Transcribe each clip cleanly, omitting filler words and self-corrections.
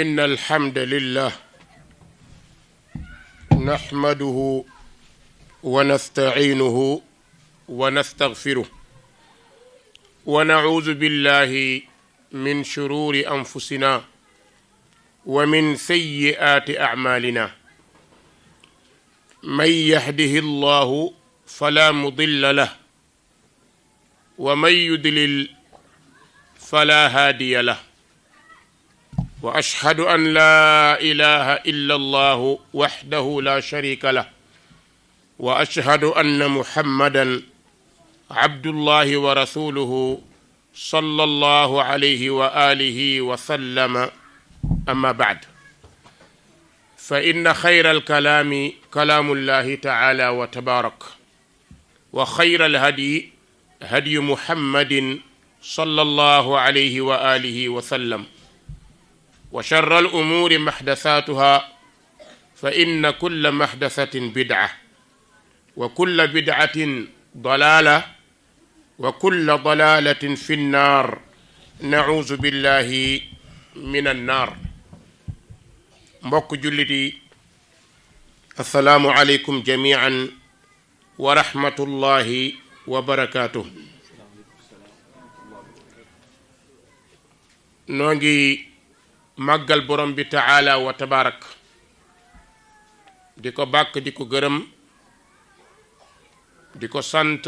إن الحمد لله نحمده ونستعينه ونستغفره ونعوذ بالله من شرور أنفسنا ومن سيئات أعمالنا من يهده الله فلا مضل له ومن يضلل فلا هادي له وأشهد أن لا إله إلا الله وحده لا شريك له وأشهد أن محمدا عبد الله ورسوله صلى الله عليه وآله وسلم أما بعد فإن خير الكلام كلام الله تعالى وتبارك وخير الهدي هدي محمد صلى الله عليه وآله وسلم وشر الأمور محدثاتها فإن كل محدثة بدعة وكل بدعة ضلالة وكل ضلالة في النار نعوذ بالله من النار mbokk jullit yi assalaamu aleykum jamiican wa rahmatullahi wa barakaatuh noo ngi màggal borom bi taala wa tabaarak di ko bàkk di ko gërëm di ko sant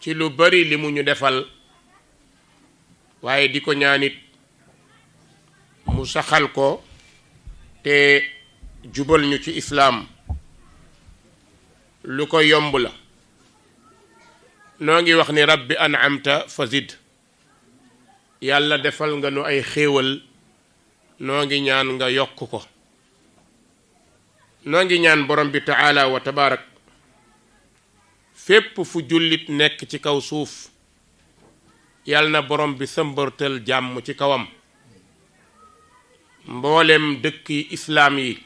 ci lu bari li mu ñu defal waaye di ko ñaanit mu saxal ko te jubal ñu ci islaam lu ko yomb la noo ngi wax ni rabbi an'amta fa zid yàlla defal nga nu ay xéewal noo ngi ñaan nga yokk ko noo ngi ñaan borom bi taala wa tabaarak fépp fu jullit nekk ci kaw suuf yàlla na borom bi sëmbërtal jàmm ci kawam mboolem dëkki islaam yi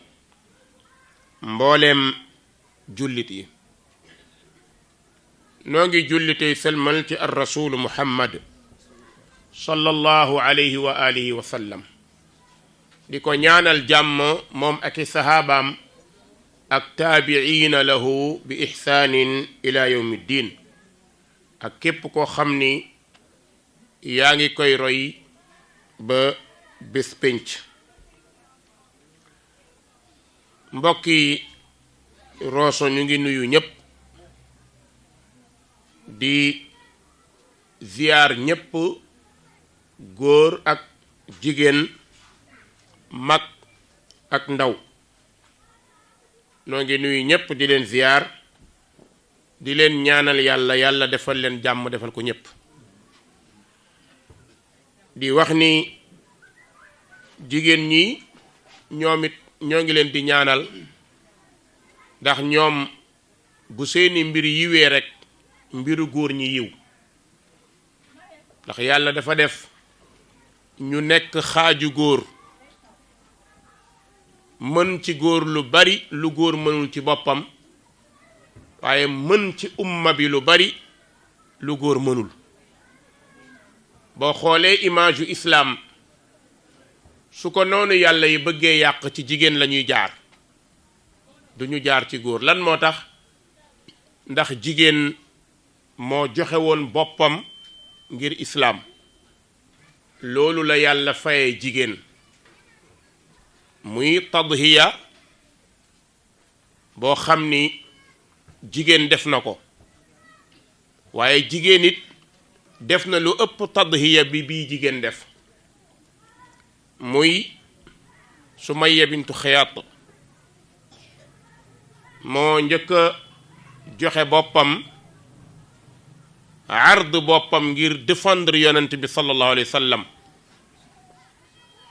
mboolem jullit yi noo ngi jullitey selmal ci ar rasulu muhammad sallallahu alayhi wa alihi wa sallam di ko ñaanal jàmm moom ak i sahabaam ak taabiciina lahu bi ixsaanin ila yawmi ddin ak képp koo xam ni yaa ngi koy roy ba bés pénc mbokki Rosso ñu ngi nuyu ñépp di ziyaar ñépp góor ak jigéen mag ak ndaw noo ngi nuyu ñépp di leen ziyaar di leen ñaanal yàlla defal leen jàmm defal ko ñépp di wax ni jigéen ñi ñoom it ñoo ngi leen di ñaanal ndax ñoom bu seeni mbir yiwee rekk mbiru góor ñi yiw ndax yàlla dafa def ñu nekk xaaju góor mën ci góor lu bari lu góor mënul ci boppam waaye mën ci umma bi lu bari lu góor mënul boo xoolee image yu islaam su ko noonu yàlla yi bëggee yàq ci jigéen lañuy jaar duñu jaar ci góor lan moo tax ndax jigéen moo joxe woon boppam ngir islaam loolu la yàlla faye jigéen muy tadhiya boo xam ni jigéen def na ko waaye jigéen it def na lu ëpp tadhiya bi bii jigéen def muy Sumayya bintu Xayaat moo njëkk a joxe boppam ard boppam ngir défendre yonent bi sallallahu alayhi wa sallam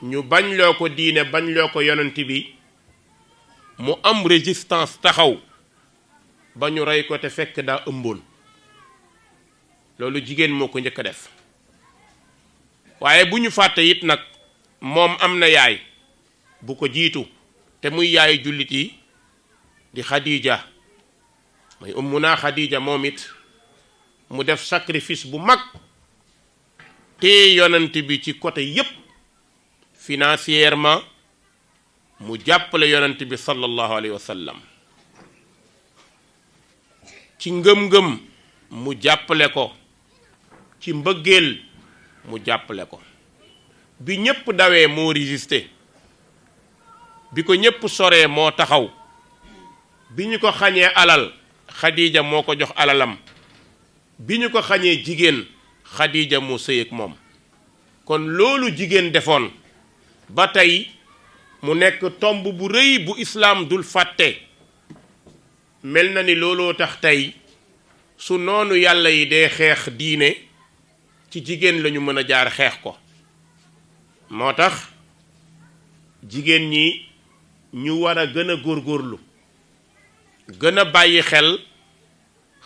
ñu bañ loo ko diine bañ loo ko yonent bi mu am résistance taxaw ba ñu rey ko te fekk daa ëmboon loolu jigéen moo ko njëkk a def waaye bu ñu fàtte it nag moom am na yaay bu ko jiitu te muy yaayu jullit yi di Khadija mooy ummuna Khadija moom it mu def sacrifice bu mag te yonent bi ci côté yépp financièrement mu jàppale yonent bi sallallahu alayhi wa sallam ci ngëm-ngëm mu jàppale ko ci mbëggeel mu jàppale ko bi ñépp dawee moo résister bi ko ñépp soree moo taxaw bi ñu ko xañee alal Xadiija moo ko jox alalam bi ñu ko xañee jigéen Xadiija moo sëy ak moom kon loolu jigéen defoon ba tey mu nekk tomb bu rëy bu islaam dul fàtte mel na ni looloo tax tey su noonu yàlla yi dee xeex diine ci jigéen lañu mën a jaar xeex ko moo tax jigéen ñi ñu war a gën a góorgóorlu gën a bàyyi xel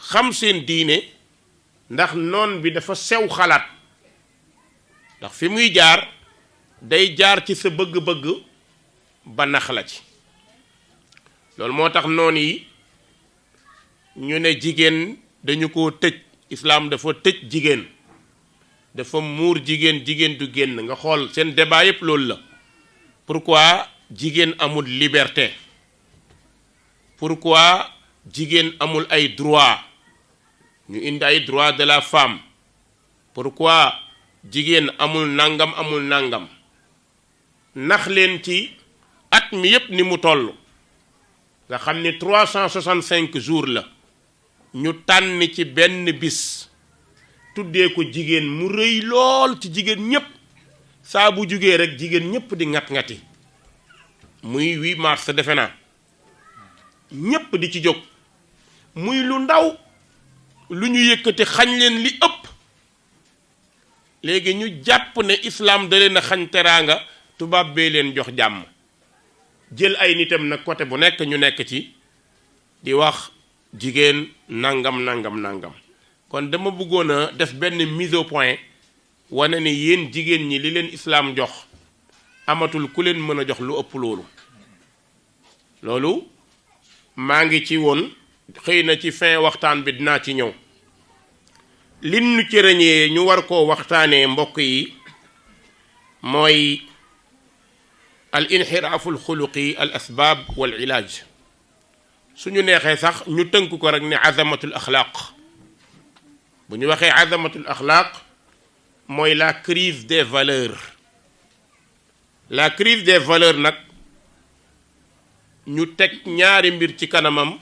xam seen diine ndax noon bi dafa sew xalaat ndax fi muy jaar day jaar ci sa bëgg-bëgg ba nax la ci loolu moo tax noon yi ñu ne jigéen dañu ko tëj islaam dafa tëj jigéen dafa muur jigéen jigéen du génn nga xool seen débat yépp loolu la pourquoi jigéen amul liberté pourquoi jigéen amul ay droit ñu indi ay droit de la femme pourquoi jigéen amul nangam nax leen ci at mi yépp ni mu toll nga xam ni 365 jours la ñu tànn ci benn bis tuddee ko jigéen mu rëy lool ci jigéen ñépp saa bu jugee rek jigéen ñépp di ngat-ngati muy 8 mars defe naa ñépp di ci jóg muy lu ndaw lu ñu yëkkati xañ leen li ëpp léegi ñu jàpp ne islaam da leen a xañ teraanga tubaab bee leen jox jàmm jël ay nitam nag côté bu nekk ñu nekk ci di wax jigéen nangam kon dama bëggoon a def benn mise au point wane ni yéen jigéen ñi li leen islaam jox amatul ku leen mën a jox lu ëpp loolu maa ngi ci woon xëy na ci fin waxtaan bi dinaa ci ñëw lin nu ci rëñee ñu war koo waxtaanee mbokk yi mooy al inxiraafu al xuluqi al asbaab wal ilaaj suñu neexee sax ñu tënk ko rek ne azamatul axlaaq bu ñu waxee azamatul axlaaq mooy la crise des valeurs nag ñu teg ñaari mbir ci kanamam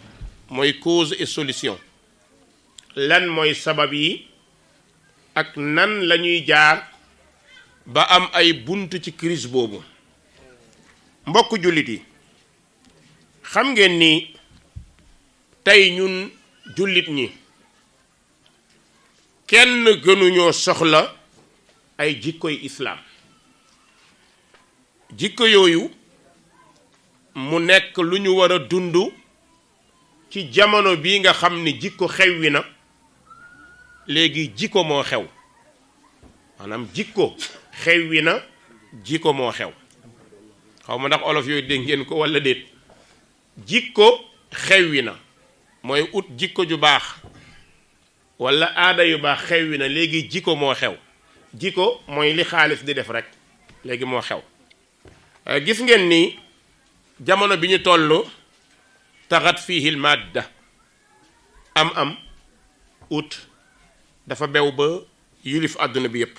mooy cause et solution lan mooy sabab yi ak nan lañuy jaar ba am ay bunt ci crise boobu mbokk jullit yi xam ngeen ni tey ñun jullit ñi kenn gënuñoo soxla ay jikkoy islaam jikko yooyu mu nekk lu ñu war a dund ci jamono bii nga xam ni jikko xewwi na léegi jikko moo xew maanaam jikko xewwi na jikko moo xew xaw ma ndax olof yooyu dégg ngeen ko walla déet jikko xewwi na mooy ut jikko ju baax walla aada yu baax xewwi na léegi jikko moo xew jikko mooy li xaalis di def rek léegi moo xew gis ngeen ni jamono bi ñu toll taxat fiihi l madda am ut dafa bew ba yilif àdduna bi yépp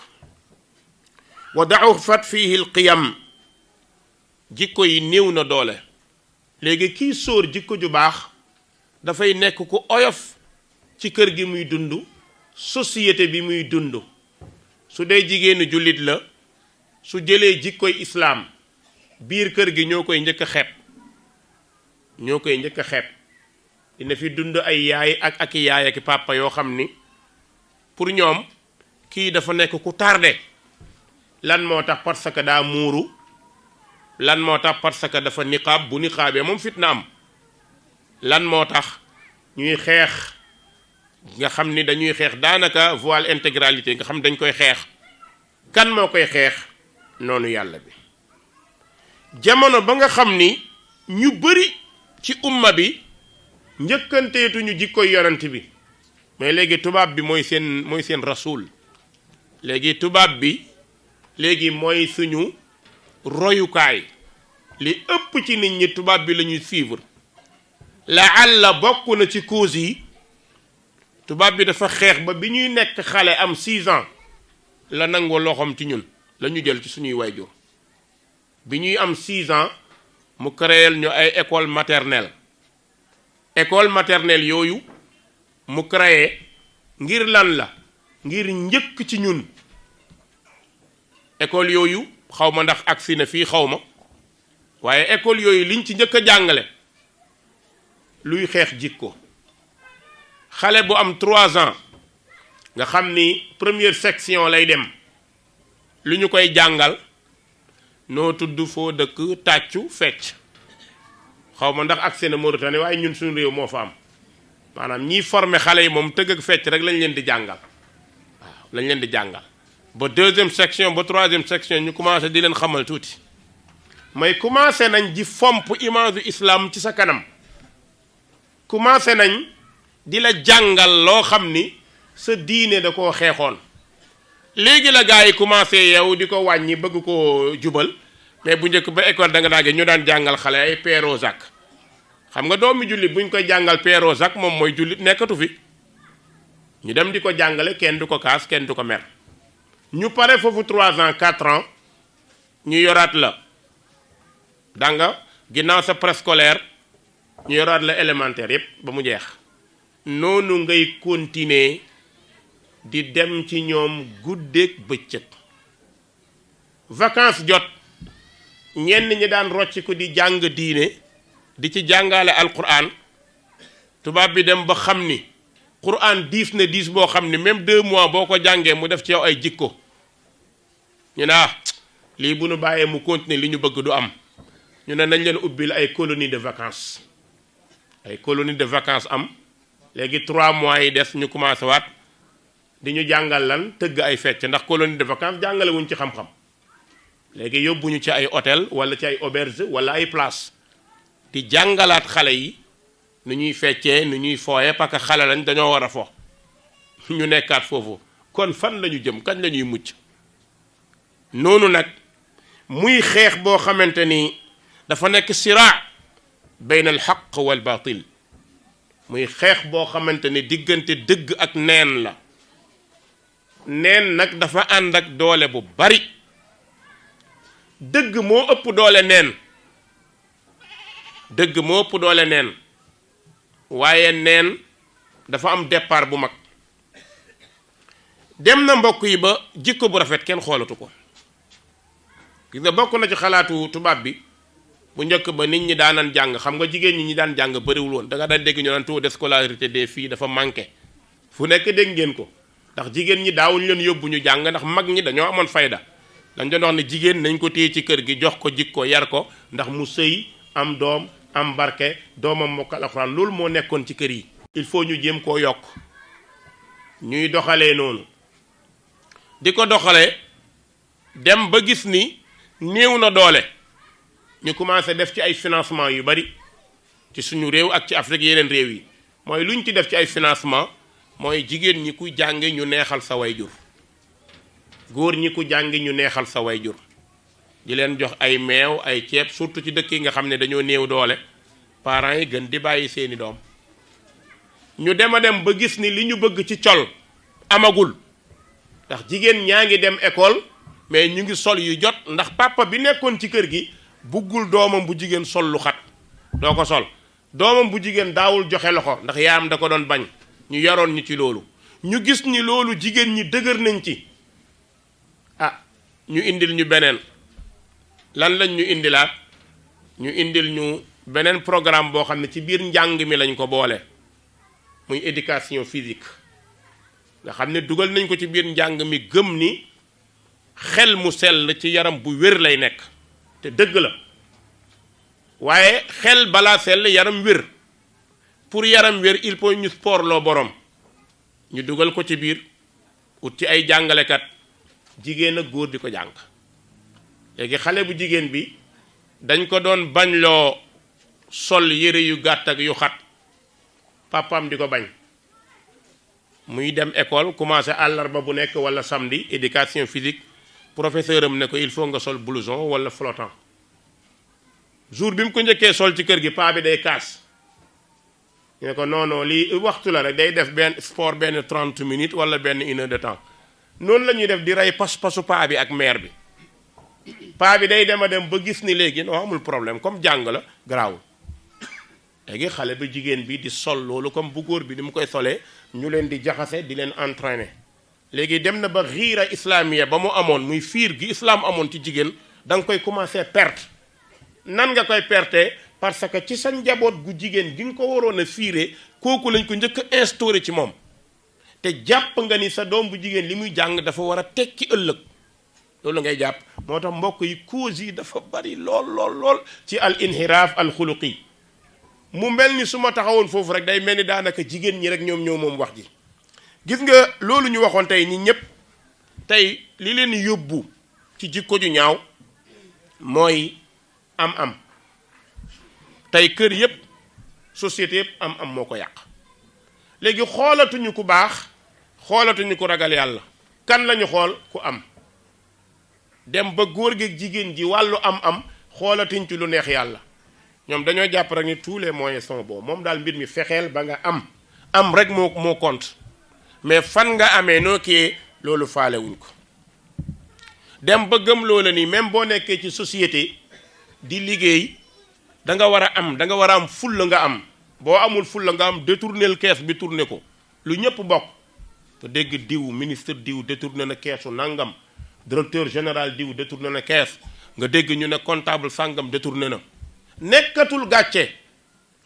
wa da'ufat fiihi l qiyam jikko yi néew na doole léegi kii sóor jikko ju baax dafay nekk ku oyof ci kër gi muy dund société bi muy dund su dee jigéenu jullit la su jëlee jikkoy islaam biir kër gi ñoo koy njëkk a xeeb dina fi dund ay yaay ak yaay ak papa yoo xam ni pour ñoom kii dafa nekk ku tardé lan moo tax parce que daa muuru lan moo tax parce que dafa niqaab bu niqaabee moom fitna am lan moo tax ñuy xeex nga xam ni dañuy xeex daanaka voile intégralité nga xam dañ koy xeex kan moo koy xeex noonu yàlla bi jamono ba nga xam ni ñu bari ci umma bi njëkkanteetuñu jikkoy yonent bi mais léegi tubaab bi mooy seen rasul léegi tubaab bi léegi mooy suñu royukaay li ëpp ci nit ñi tubaab bi la ñuy suivre laalla bokk na ci cause yi tubaab bi dafa xeex ba bi ñuy nekk xale am 6 ans la nangoo loxoom ci ñun la ñu jël ci suñuy wayjur bi ñuy am 6 ans mu créel ñu ay école maternelle yooyu mu créé ngir lan la ngir njëkk ci ñun école yooyu xaw ma ndax agsi na fii xaw ma waaye école yooyu liñ ci njëkk a jàngale luy xeex jikko xale bu am 3 ans nga xam ni première section lay dem lu ñu koy jàngal noo tudd foo dëkk tàccu fecc xaw ma ndax agsi na Mauritanie waaye ñun suñu réew moo fa am maanaam ñiy former xale yi moom tëgg ak fecc rek lañ leen di jàngal waaw lañ leen di jàngal ba 2e section ba 3e section ñu commencé di leen xamal tuuti may commencé nañ di fomp image islam ci sa kanam commencé nañ di la jàngal loo xam ni sa diine da koo xeexoon léegi la gars yi commencé yow di ko wàññi bëgg koo jubal mais bu njëkk ba école da nga daage ñu daan jàngal xale ay Péro Jacques xam nga doomi jullit buñ koy jàngal Péro Jacques moom mooy jullit nekkatu fi ñu dem di ko jàngale kenn du ko kaas kenn du ko mer ñu pare foofu 3 ans 4 ans ñu yoraat la danga ginnaaw sa préscolaire ñu yoraat la élémentaire yépp ba mu jeex noonu ngay continuer di dem ci ñoom guddeeg bëccëg vacances jot ñenn ñi daan rocc ko di jàng diine di ci jàngale alquran tubaab bi dem ba xam ni quran diis na diis boo xam ni même 2 mois boo ko jàngee mu def ci yow ay jikko ñu ne lii bu nu bàyyee mu continuer li ñu bëgg du am ñu ne nañ leen ubbil ay colonie de vacances am léegi 3 mois yi des ñu commencé waat di ñu jàngal lan tëgg ay fecc ndax colonie de vacances jàngale wuñ ci xam-xam léegi yóbbuñu ci ay hôtel wala ci ay auberge wala ay place di jàngalaat xale yi nu ñuy feccee nu ñuy fooye parce que xale lañ dañoo war a fo ñu nekkaat foofu kon fan la ñu jëm kañ la ñuy mucc noonu nag muy xeex boo xamante ni dafa nekk siraa bayna al xaq wal baatil muy xeex boo xamante ni diggante dëgg ak neen la neen nag dafa ànd ak doole bu bari dëgg moo ëpp doole neen waaye neen dafa am départ bu mag dem na mbokk yi ba jikko bu rafet kenn xoolatu ko gis nga bokk na ci xalaatu tubaab bi bu njëkk ba nit ñi daanan jàng xam nga jigéen ñi daan jàng bëriwul woon da nga daan dégg ñu naan taux de scolarité des filles dafa manqué fu nekk dégg ngeen ko ndax jigéen ñi daawuñ leen yóbbu ñu jàng ndax mag ñi dañoo amoon fayda dañ doon wax ne jigéen nañ ko téye ci kër gi jox ko jikko yar ko ndax mu sëy am doom am barke doomam mokkal alxuraan loolu moo nekkoon ci kër yi il faut ñu jéem koo yokk ñuy doxalee noonu di ko doxalee dem ba gis ni néew na doole ñu commencé def ci ay financement yu bari ci suñu réew ak ci Afrique yeneen réew yi mooy lu ñu ci def ci ay financement mooy jigéen ñi ku jàngi ñu neexal sa wayjur góor ñi ku jàngi ñu neexal sa wayjur di leen jox ay meew ay ceeb surtout ci dëkk yi nga xam ne dañoo néew doole parents yi gën di bàyyi seeni doom ñu dem a dem ba gis ni li ñu bëgg ci col amagul ndax jigéen ñaa ngi dem école mais ñu ngi sol yu jot ndax papa bi nekkoon ci kër gi buggul doomam bu jigéen sol lu xat doo ko sol doomam bu jigéen daawul joxe loxo ndax yaayam da ko doon bañ ñu yaroon ñu ci loolu ñu gis ni loolu jigéen ñi dëgër nañ ci ñu indil ñu beneen lan lañ ñu indilaat ñu indil ñu beneen programme boo xam ne ci biir njàng mi lañ ko boole muy éducation physique nga xam ne dugal nañ ko ci biir njàng mi gëm ni xel mu sell ci yaram bu wér lay nekk te dëgg la waaye xel balaa sell yaram wér pour yaram wér il faut ñu sport loo borom ñu dugal ko ci biir ut ci ay jàngalekat jigéen ak góor di ko jàng léegi xale bu jigéen bi dañ ko doon bañ loo sol yére yu gàtt ak yu xat papam di ko bañ muy dem école commencé àllarba bu nekk wala samedi éducation physique professeur am ne ko il faut nga sol blouson wala flottant jour bi mu ko njëkkee sol ci kër gi paa bi day kaas ñu ne ko non non lii waxtu la rek day def benn sport benn 30 minutes wala benn 1 heure de temps noonu la ñuy def di rey pas-pasu paa bi ak mère bi paa bi day dem a dem ba gis ni léegi non amul problème comme jàng la garaawul léegi xale ba jigéen bi di sol loolu comme bu góor bi ni mu koy solee ñu leen di jaxase di leen entraîner léegi dem na ba xiira islamiya ba mu amoon muy fiir gi islam amoon ci jigéen da nga koy commencer perte nan nga koy perte parce que ci sa njaboot gu jigéen gi nga ko waroon a fiire kooku lañ ko njëkk a instauré ci moom te jàpp nga ni sa doom bu jigéen li muy jàng dafa war a tekki ëllëg loolu ngay jàpp moo tax mbokk yi cause yi dafa bari lool ci al inhiraaf al xuluqi mu mel ni su ma taxawoon foofu rek day mel ni daanaka jigéen ñi rek ñoom ñoo moom wax ji gis nga loolu ñu waxoon tey ñi ñëpp tey li leen yóbbu ci jikko ju ñaaw mooy am tey kër yëpp société yëpp am moo ko yàq léegi xoolatuñu ku baax xoolatuñu ku ragal yàlla kan lañu xool ku am dem ba góor gi jigéen ji wàllu am xoolatuñ ci lu neex yàlla ñoom dañoo jàpp rek ni tous les moyens sont bons moom daal mbir mi fexeel ba nga am rek moo compte mais fan nga amee noo kii loolu faalewuñ ko dem ba gëm loola ni même boo nekkee ci société di liggéey da nga war a am fulla nga am boo amul fulla nga am détournel kees bi tourné ko lu ñëpp bokk te dégg diw ministre diw détourné na keesu nangam directeur général diw détourné na kees nga dégg ñu ne comptable sàngam détourné na nekkatul gàcce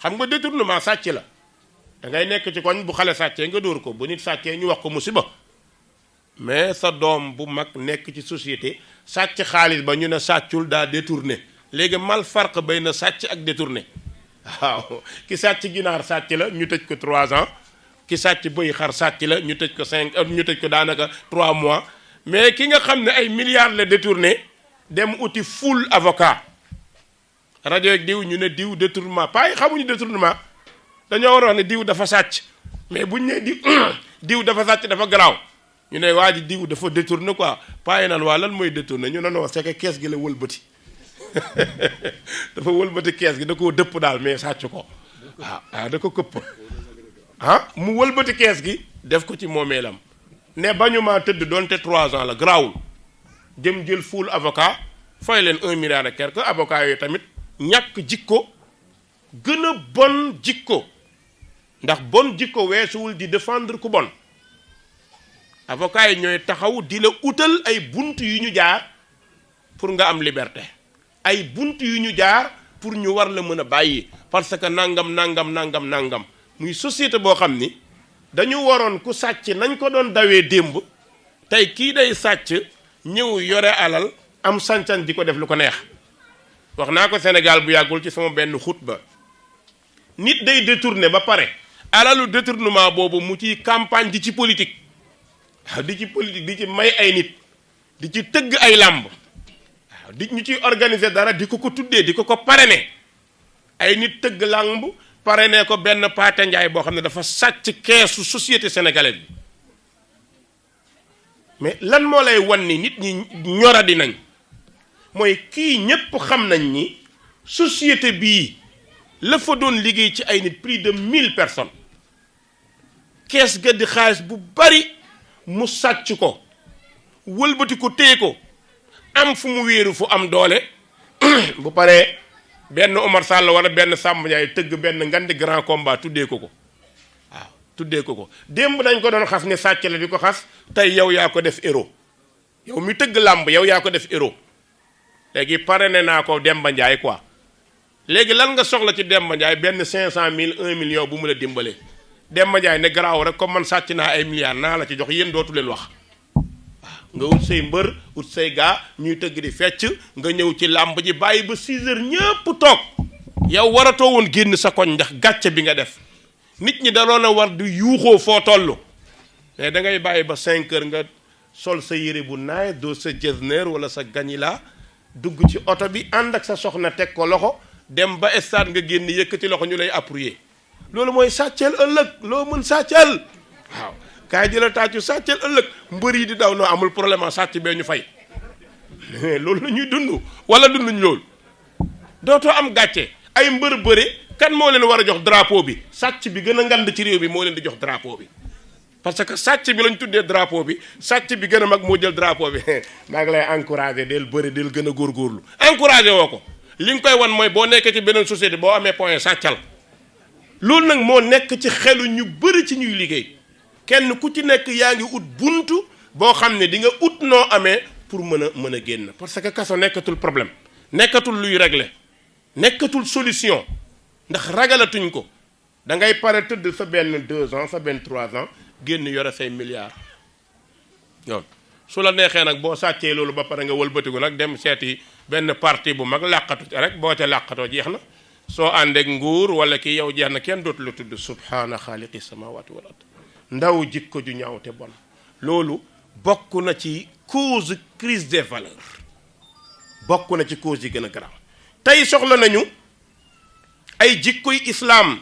xam nga détournement sàcc la da ngay nekk ci koñ bu xale sàccee nga dóor ko bu nit sàccee ñu wax ko musiba mais sa doom bu mag nekk ci société sàcc xaalis ba ñu ne sàccul daa détourné léegi mal farq bay na sàcc ak détourné waaw ki sàcc ginaar sàcc la ñu tëj ko 3 ans ki sàcc bëy xar sàcc la ñu tëj ko 5 ñu tëj ko daanaka 3 mois mais ki nga xam ne ay milliards la détourné dem uti full avocat rajo ak diw ñu ne diw détournement pas yi xamuñu détournement dañoo war a wax ne diw dafa sàcc mais buñ ne diw dafa sàcc dafa garaaw ñu ne waa ji diw dafa détourné quoi pas yi naan waa lan mooy détourné ñu ne non c'est que kees gi la wëlbati dafa wëlbati kees gi da koo dëpp daal mais sàcc ko waaw da ko këpp mu wëlbati kees gi def ko ci moomeelam ne bañu maa tëdd doonte 3 ans la garaawul jëm jël full avocat fay leen 1 milliard et quelque avocat yooyu tamit ñàkk jikko gën a bon jikko ndax bon jikko weesuwul di défendre ku bon avocat yi ñooy taxaw di la utal ay bunt yu ñu jaar pour nga am liberté ay bunt yu ñu jaar pour ñu war la mën a bàyyi parce que nangam muy société boo xam ni dañu waroon ku sàcc nañ ko doon dawee démb tey kii day sàcc ñëw yore alal am sancan di ko def lu ko neex wax naa ko Sénégal bu yàggul ci sama benn xutba nit day détourné ba pare alalu détournement boobu mu ci campagne di ci politique waaw di ci politique di ci may ay nit di ci tëgg ay làmb waaw di ñu ciy organiser dara di ko tuddee di ko parrainer ay nit tëgg làmb parrainer ko benn Paate Njaay boo xam ne dafa sàcc keesu société sénégalaise bi mais lan moo lay wan ni nit ñi ñoradi nañ mooy kii ñépp xam nañ ni société bii la fa doon liggéey ci ay nit plus de 1000 personnes kees ga di xaalis bu bari mu sàcc ko wëlbati ko téye ko am fu mu wéeru fu am doole bu paree benn Omar Sall wala benn Samba Ndiaye tëgg benn ngandi grand combat tuddee ko waaw tuddee ko démb dañ ko doon xas ne sàcc la di ko xas tey yow yaa ko def héros yow mi tëgg làmb yow yaa ko def héros léegi parrainé naa ko Demba Ndiaye quoi léegi lan nga soxla ci Demba Ndiaye benn 500000 1 million bu mu la dimbalee Demba Ndiaye ne garaaw rek comme man sàcc naa ay milliards naa la ci jox yéen dootu leen wax nga wut say mbër wut say gaa ñuy tëgg di fecc nga ñëw ci làmb ji bàyyi ba 6 heures ñëpp toog yow waratoo woon génn sa koñ ndax gàcce bi nga def nit ñi danoon a war di yuuxoo foo toll mais da ngay bàyyi ba 5 heures nga sol sa yére bu naay doo sa jesner wala sa ganila dugg ci oto bi ànd ak sa soxna teg ko loxo dem ba stade nga génn yëkkati loxo ñu lay appuyer loolu mooy sàcceel ëllëg loo mën sàcceel waaw kaay jëla tàccu sàcceel ëllëg mbër yi di daw noo amul problème a sàcc bee ñu fay loolu la ñuy dund wala dunduñ loolu dootoo am gàcce ay mbër bëre kan moo leen war a jox drapeau bi sàcc bi gën a ngand ci réew bi moo leen di jox drapeau bi parce que sàcc bi lañ tuddee drapeau bi sàcc bi gën a mag moo jël drapeau bi maa ngi lay encouragé del bëri del gën a góorgóorlu encouragé woo ko li nga koy wan mooy boo nekkee ci beneen société boo amee point sàccal loolu nag moo nekk ci xelu ñu bëri ci ñuy liggéey kenn ku ci nekk yaa ngi ut buntu boo xam ne di nga ut noo amee pour mën a génn parce que kaso nekkatul problème nekkatul luy régler nekkatul solution ndax ragalatuñ ko da ngay pare tëdd sa benn 2 ans sa benn 3 ans génn yore say milliards yoon su la neexee nag boo sàccee loolu ba pare nga wëlbatiku nag dem seeti benn parti bu mag làqatu rek boo ca làqatoo jeex na soo àndeek nguur wala ki yow jeex na kenn dootu la tudd subhaana xaaliqi samawati wal ard ndaw jikko ju ñaaw te bon loolu bokk na ci cause crise des valeurs bokk na ci cause yi gën a garaaw tey soxla nañu ay jikkoy islaam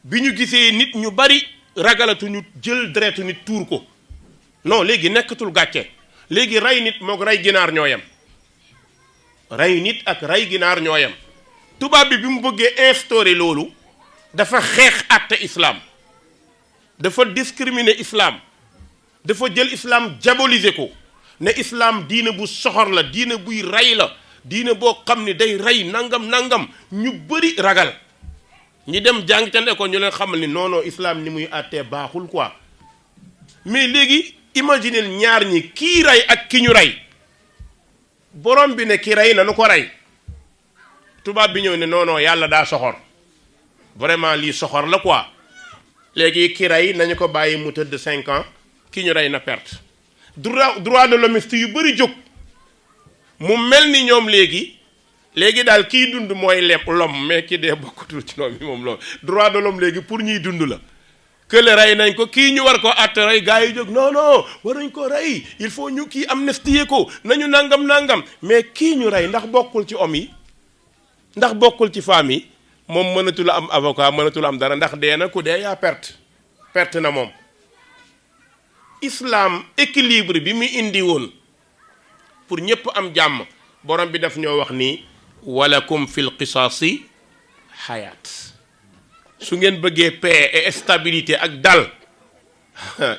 bi ñu gisee nit ñu bari ragalatuñu jël deretu nit tuur ko non léegi nekkatul gàcce léegi rey nit moog rey ginaar ñoo yem rey nit ak rey ginaar ñoo yem tubaab bi mu bëggee instaurer loolu dafa xeex àtte islam dafa discriminer islam dafa jël islam diaboliser ko ne islam diine bu soxor la diine buy rey la diine boo xam ne day rey nangam ñu bëri ragal ñi dem jàng ca école ñu leen xamal ni non islam ni muy àttee baaxul quoi mais léegi imaginez ñaar ñi kii rey ak ki ñu rey borom bi ne ki rey na nu ko rey tubaab bi ñëw ne non yàlla daa soxor vraiment lii soxor la quoi léegi ki rey nañu ko bàyyi mu tëdd 5 ans ki ñu rey na perte droit de l'hommiste yu bëri jóg mu mel ni ñoom léegi daal kii dund mooy l'homme mais ki dee bokkatul ci ñoom yi moom loolu droit de l'homme léegi pour ñuy dund la kële rey nañ ko kii ñu war ko àtte rey gars yi jóg non war nañ ko rey il faut ñu kii amnistie ko nañu nangam mais kii ñu rey ndax bokkul ci homme yi ndax bokkul ci femme yi moom mënatul am avocat mënatul am dara ndax dee na ku dee yaa perte na moom islam équilibre bi mu indi woon pour ñëpp am jàmm borom bi daf ñoo wax ni walakum fil qisaasi xayaat su ngeen bëggee paix et stabilité ak dal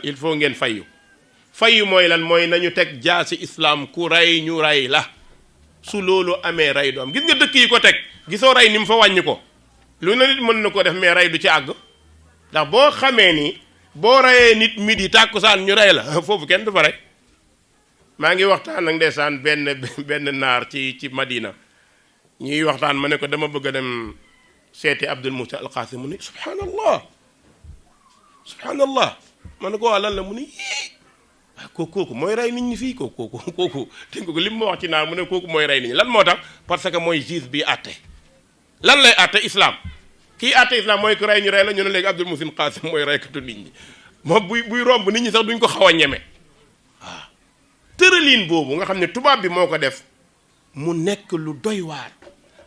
il faut ngeen fayu mooy lan mooy nañu teg jaasi islam ku rey ñu rey la su loolu amee rey doom gis nga dëkk yi ko teg gisoo rey ni mu fa wàññi ko lu ne nit mën na ko def mais rey du ci àgg ndax boo xamee ni boo reyee nit midi tàkkusaan ñu rey la foofu kenn du fa rey maa ngi waxtaan ak ndeysaan benn naar ci Madina ñuy waxtaan ma ne ko dama bëgg a dem seeti Abdul Musa al Qasim mu ne subhanallah ma ne ko waa lan la mu ne waaw kooku mooy rey nit ñi fii kooku dégg nga ko li mu ma wax ci naar mu ne kooku mooy rey nit ñi lan moo tax parce que mooy juge bi àtte lan lay àtte islam kii àtte islam mooy ko rey ñu rey la ñu ne léegi Abdul Musa al Qasim mooy reykatu nit ñi moom buy romb nit ñi sax duñ ko xaw a ñeme waaw tërëliin boobu nga xam ne tubaab bi moo ko def mu nekk lu doy waar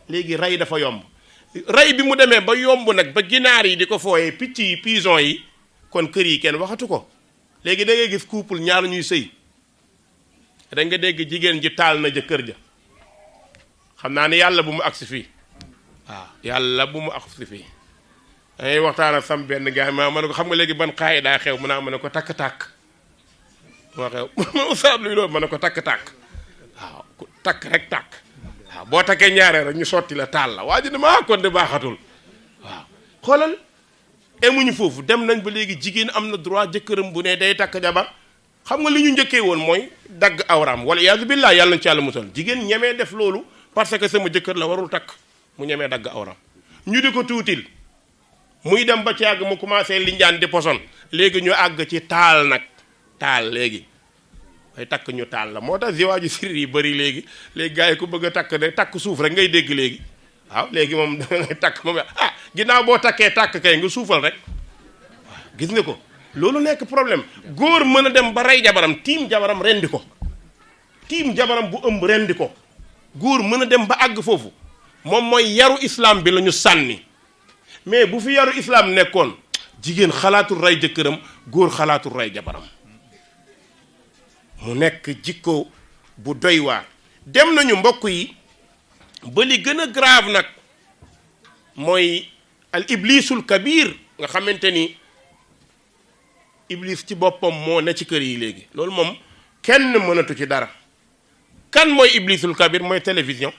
léegi rey dafa yomb rey bi mu demee ba yomb nag ba ginaar yi di ko fooyee picc yi pigeon yi kon kër yi kenn waxatu ko léegi da ngay gis couple ñaar ñuy sëy da nga dégg jigéen ji taal na jëkkër ja xam naa ne yàlla bu mu agsi fii waaw yàlla bu mu agsi fii dangay waxtaan ak sam benn gars ma ne ko xam nga léegi ban xaay daa xew mu naa ma ne ko takk-takk moo xew ma ustaas luy loolu ma ne ko takk-takk waaw takk rek takk waaw boo takkee ñaaree rek ñu sotti la taal la waa ji dama kon de baaxatul waaw xoolal emuñu foofu dem nañ ba léegi jigéen am na droit jëkkëram bu ne day takk jabar xam nga li ñu njëkkee woon mooy dagg awraam wala iyaazu billah yàlla nañ ci yàlla musal jigéen ñemee def loolu parce que sama jëkkër la warul takk mu ñemee dagg awraam ñu di ko tuutil muy dem ba ci àgg mu commencé linjaan di poson léegi ñu àgg ci taal nag taal léegi ay takk ñu taal la moo tax ziwaaju sirri yi bëri léegi gars yi ku bëgg a takk de takk suuf rek ngay dégg léegi waaw léegi moom da ngay takk moom ginnaaw boo takkee tàkk kay nga suufal rek waaw gis nga ko loolu nekk problème góor mën a dem ba rey jabaram tiim jabaram rendi ko tiim jabaram bu ëmb rendi ko góor mën a dem ba àgg foofu moom mooy yaru islam bi la ñu sànni mais bu fi yaru islam nekkoon jigéen xalaatul rey jëkkëram góor xalaatul rey jabaram mu nekk jikko bu doy waar dem nañu mbokk yi ba li gën a grave nag mooy al iblisul kabir nga xamante ni iblis ci boppam moo ne ci kër yi léegi loolu moom kenn mënatu ci dara. kan mooy iblisul kabir mooy télévision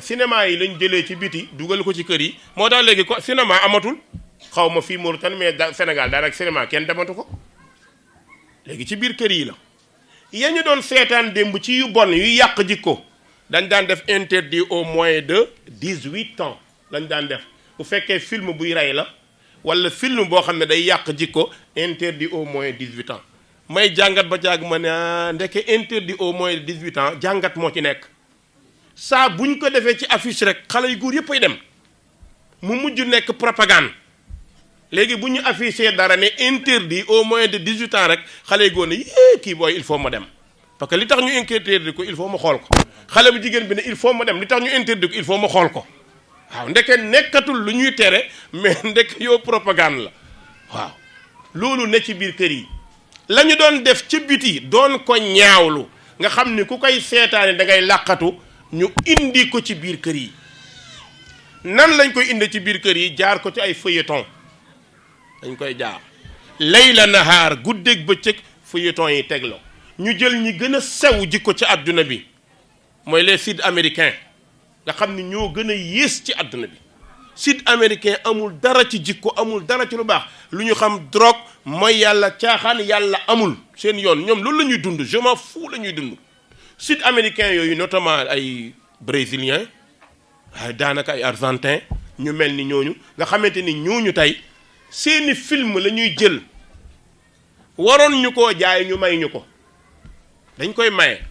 cinéma yi lañ jëlee ci biti dugal ko ci kër yi moo tax léegi ko cinéma amatul xaw ma fii Mauritanie mais Sénégal daal ak cinéma kenn dematu ko léegi ci biir kër yi la. ya ñu doon seetaan démb ci yu bon yu yàq jikko dañ daan def interdit au moins de 18 ans lañ daan def bu fekkee film buy rey la wala film boo xam ne day yàq jikko interdit au moins 18 ans may jàngat ba jàgg ma ne ndeke interdit au moins de 18 ans jàngat moo ci nekk saa buñ ko defee ci affiche rek xale yu góor yëpp ay dem mu mujj nekk propagande léegi bu ñu affiché dara ne interdit au moins de 18 ans rek xale yu góor ne yee kii booy il faut ma dem parce que li tax ñu interdit ko il faut ma xool ko xale bu jigéen bi ne il faut ma dem li tax ñu interdit ko il faut ma xool ko waaw ndeke nekkatul lu ñuy tere mais ndek yow propagande la waaw loolu ne ci biir kër yi la ñu doon def ci biti doon ko ñaawlu nga xam ni ku koy seetaane da ngay làqatu ñu indi ko ci biir kër yi nan lañ koy indi ci biir kër yi jaar ko ci ay feuilleton dañ koy jaar layla nahaar guddeeg bëccëg feuilleton yi teglo ñu jël ñi gën a sew jikko ci àdduna bi mooy les sud américains nga xam ni ñoo gën a yées ci àdduna bi sud américain amul dara ci jikko amul dara ci lu baax lu ñu xam drogue mooy yàlla caaxaan yàlla amul seen yoon ñoom loolu la ñuy dund je m'en fous la ñuy dund sud américain yooyu notamment ay brésiliens ay daanaka ay argentins ñu mel ni ñooñu nga xamante ni ñooñu tey seeni film la ñuy jël waroon ñu koo jaay ñu may ñu ko dañ koy maye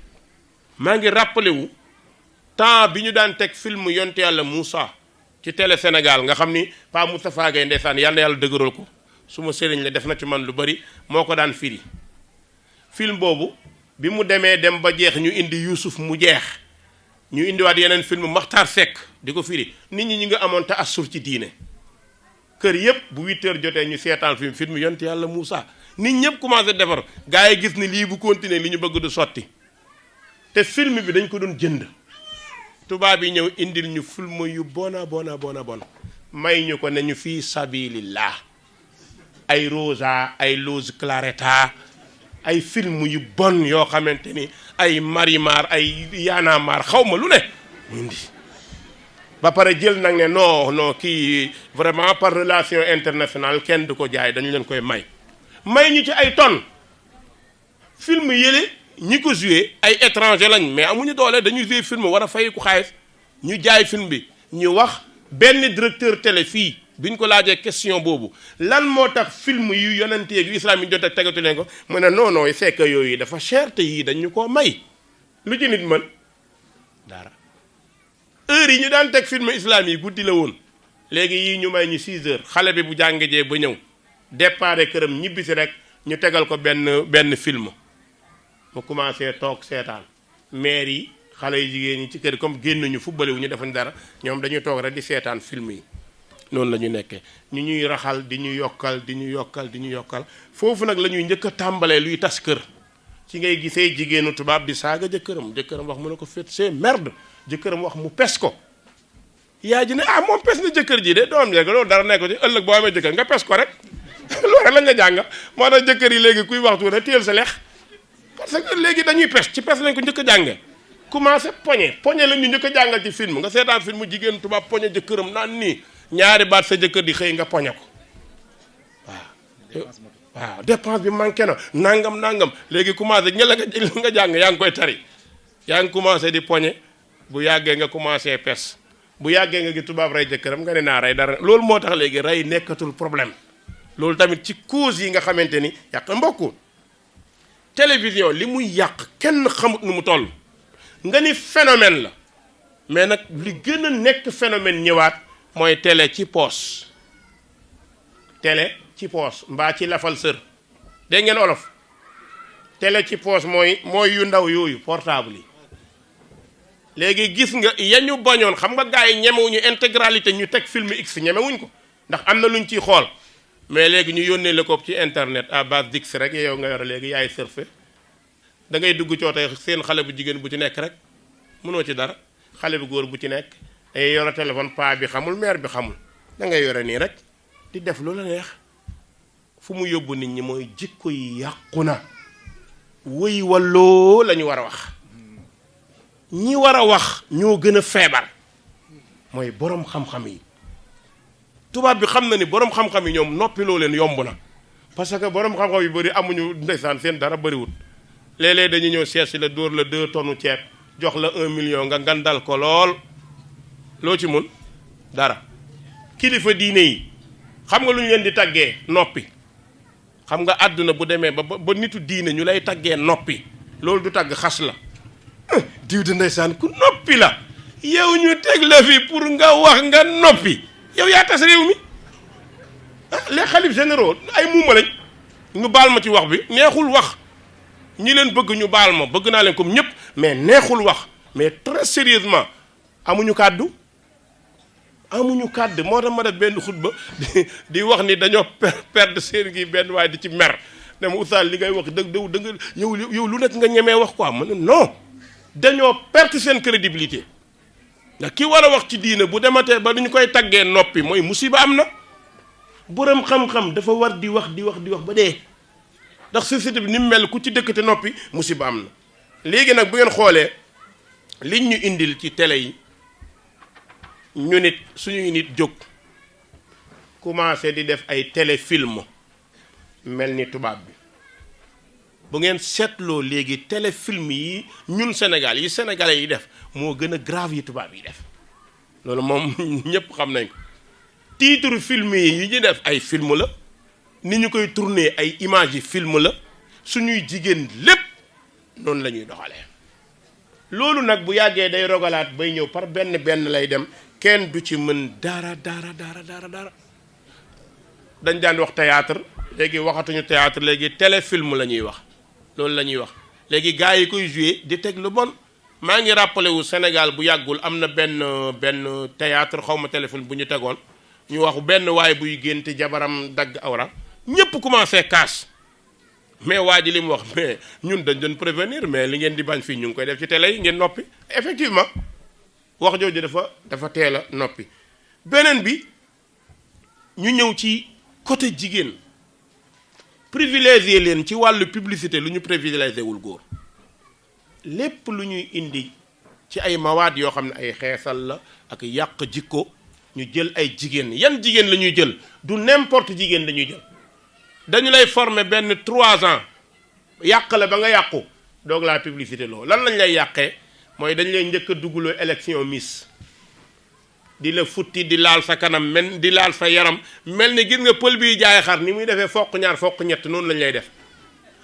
maa ngi rappelé wu temps bi ñu daan teg film yonte yàlla Moussa ci télé Sénégal nga xam ni Pa Moustapha Gueye ndeysaan yàlla na yàlla dëgëral ko su ma sëriñ la def na ci man lu bari moo ko daan firi film boobu bi mu demee dem ba jeex ñu indi Youssouf mu jeex ñu indiwaat yeneen film Makhtar Seck di ko firi nit ñi nga amoon te assur ci diine kër yëpp bu 8 heures jotee ñu seetaan film yonte yàlla Moussa nit ñëpp commencé defar gars yi gis ni lii bu continuer li ñu bëgg du sotti te film bi dañ ko doon jënd tubaab yi ñëw indil ñu film yu bona may ñu ko ne ñu fii sabilillah ay Rosa ay Luz Claretta ay film yu bon yoo xamante ni ay Marimar ay Yanamar xaw ma lu ne mu indi ba pare jël nag ne non kii vraiment par relation internationale kenn du ko jaay dañu leen koy may ñu ci ay tonnes film yële ñi ko joué ay étranger lañ mais amuñu doole dañuy joué film war a fay ku xaalis ñu jaay film bi ñu wax benn directeur télé fii bi ñu ko laajee question boobu lan moo tax film yu yonente yu islam yi jot a tegatu leen ko mu ne non c'est que yooyu dafa cher te yii dañu koo may lu ci nit mën dara heure yi ñu daan teg film islam yi guddi la woon léegi yii ñu may ñu 6 heures xale bi bu jàngejee ba ñëw départ këram ñibbisi rek ñu tegal ko benn film mu commencé toog seetaan maire yi xale yu jigéen ñi ci kër comme génnuñu football wu ñu defuñ dara ñoom dañuy toog rek di seetaan film yi noonu la ñu nekkee ñu ñuy raxal di ñu yokkal foofu nag la ñuy njëkk a tàmbalee luy tas kër ci ngay gisee jigéenu tubaab di saaga jëkkëram wax mu ne ko fait c'est merde jëkkëram wax mu pes ko yaay ji ne moom pes na jëkkër ji de doom jeeg loolu dara nekk ci ëllëg boo amee jëkkër nga pes ko rek loolu rek lañ la jàng moo tax jëkkër yi léegi kuy waxtu rek téyel sa lex parce que léegi dañuy pes ci pes lañ ko njëkk a jànge commencé poñe la ñu njëkk a jàngal ci film nga seetaan film jigéen tubaab poñe jëkkëram naan nii ñaari baat sa jëkkër di xëy nga poñe ko waaw dépense bi manqué na nangam léegi commencé ña la nga jàng yaa ngi koy tari yaa ngi commencé di poñe bu yàggee nga commencé pes bu yàggee nga gi tubaab rey jëkkëram nga ne naa rey dara loolu moo tax léegi rey nekkatul problème loolu tamit ci cause yi nga xamante ni yàq mbokku télévision li muy yàq kenn xamut nu mu toll nga ni phénomène la mais nag li gën a nekk phénomène ñëwaat mooy télé ci poos mbaa ci lafal sër dégg ngeen olof télé ci poos mooy yu ndaw yooyu portable yi léegi gis nga yañu bañoon xam nga gars yi ñemewuñu intégralité ñu teg film X ñemewuñ ko ndax am na luñ ciy xool mais léegi ñu yónnee la ko ci internet à base d'X rek yow nga yor léegi yaay surfer da ngay dugg cootee seen xale bu jigéen bu ci nekk rek mënoo ci dara xale bu góor bu ci nekk day yore téléphone paa bi xamul mère bi xamul da ngay yore nii rek di def lu la neex fu mu yóbbu nit ñi mooy jikko yi yàqu na wëy walloo la ñu war a wax ñi war a wax ñoo gën a feebar mooy borom xam-xam yi tubaab bi xam na ni borom xam-xam yi ñoom noppiloo leen yomb na parce que borom xam-xam yu bëri amuñu ndeysaan seen dara bëriwut léeg-léeg dañuy ñëw seet si la dóor la 2 tonnes ceeb jox la 1 million nga ngandal ko lool loo ci mun dara kilifa diine yi xam nga lu ñu leen di taggee noppi xam nga àdduna bu demee ba nitu diine ñu lay taggee noppi loolu du tagg xas la diw de ndeysaan ku noppi la yow ñu teg la fi pour nga wax nga noppi yow yaa tas réew mi les xalif généraux ay muuma lañ ñu baal ma ci wax bi neexul wax ñi leen bëgg ñu baal ma bëgg naa leen comme ñëpp mais neexul wax mais très sérieusement amuñu kàddu moo tax ma def benn xutba di wax ni dañoo perdre seen gi benn waaye di ci mer ne ma oustaz li ngay wax dëgg da nga yow lu nekk nga ñemee wax quoi ma ne non dañoo perdre seen crédibilité ndax ki war a wax ci diine bu dematee ba duñu koy taggee noppi mooy musiba am na borom xam-xam dafa war di wax ba dee ndax société bi ni mu mel ku ci dëkk te noppi musiba am na léegi nag bu ngeen xoolee liñ ñu indil ci télé yi ñu nit suñuy nit jóg commencé di def ay téléfilm mel ni tubaab bi bu ngeen seetloo léegi téléfilm yi ñun Sénégal yi sénégalais yi def moo gën a grave yi tubaab yi def loolu moom ñëpp xam nañ ko titre film yi ñu def ay film la ni ñu koy tourner ay images yi film la suñuy jigéen lépp noonu la ñuy doxalee loolu nag bu yàggee day rogalaat bay ñëw par benn lay dem kenn du ci mën dara dañ daan wax théâtre léegi waxatuñu théâtre léegi téléfilm la ñuy wax loolu la ñuy wax léegi gars yi koy joué di teg lu bon maa ngi rappelé wu Sénégal bu yàggul am na benn théâtre xaw ma téléfilm bu ñu tegoon ñu wax benn waay buy génte jabaram dagg awra ñëpp commencé kaas mais waa ji li mu wax mais ñun dañ doon prévenir mais li ngeen di bañ fii ñu ngi koy def ci télé yi ngeen noppi effectivement wax jooju dafa teel a noppi beneen bi ñu ñëw ci côté jigéen privilégié leen ci wàllu publicité lu ñu privilégié wul góor lépp lu ñuy indi ci ay mawaad yoo xam ne ay xeesal la ak yàq jikko ñu jël ay jigéen yan jigéen la ñuy jël du n'importe jigéen la ñuy jël dañu lay former benn 3 ans yàq la ba nga yàqu doog laa publicité loo lan lañ lay yàqee mooy dañ lay njëkk a dugaloo élection Miss di la futti di laal sa kanam di laal sa yaram mel ni gis nga pël bii jaay xar ni muy defee foq ñaar foq ñett noonu lañ lay def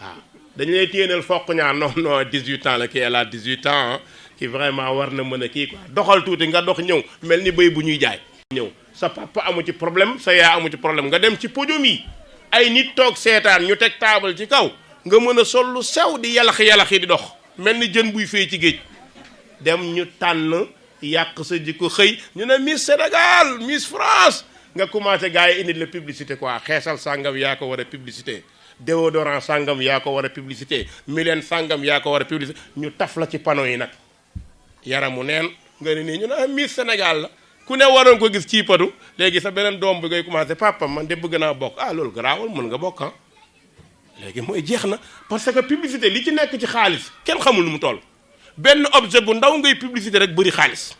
waaw dañu lay téenal foq ñaar non 18 ans la kii elle a 18 ans ki vraiment war na mën a kii quoi doxal tuuti nga dox ñëw mel ni bëy bu ñuy jaay ñëw sa papa amu ci problème sa yaa amu ci problème nga dem ci podium yi ay nit toog seetaan ñu teg taabal ci kaw nga mën a sol lu sew di yalax yi di dox mel ni jën buy fee ci géej dem ñu tànn yàq sa jikko xëy ñu ne Miss Sénégal Miss France nga commencé gars yi indi la publicité quoi xeesal sàngam yaa ko war a publicité déodorant sàngam yaa ko war a publicité milen sàngam yaa ko war a publicité ñu taf la ci panneau yi nag yaramu neen nga ne nii ñu ne Miss Sénégal la ku ne waroon ko gis ci patu léegi sa beneen doom bi ngay commencé papa man de bëgg naa bokk loolu garaawul mën nga bokk léegi mooy jeex na parce que publicité li ci nekk ci xaalis kenn xamul nu mu toll benn objet bu ndaw ngay publicité rek bëri xaalis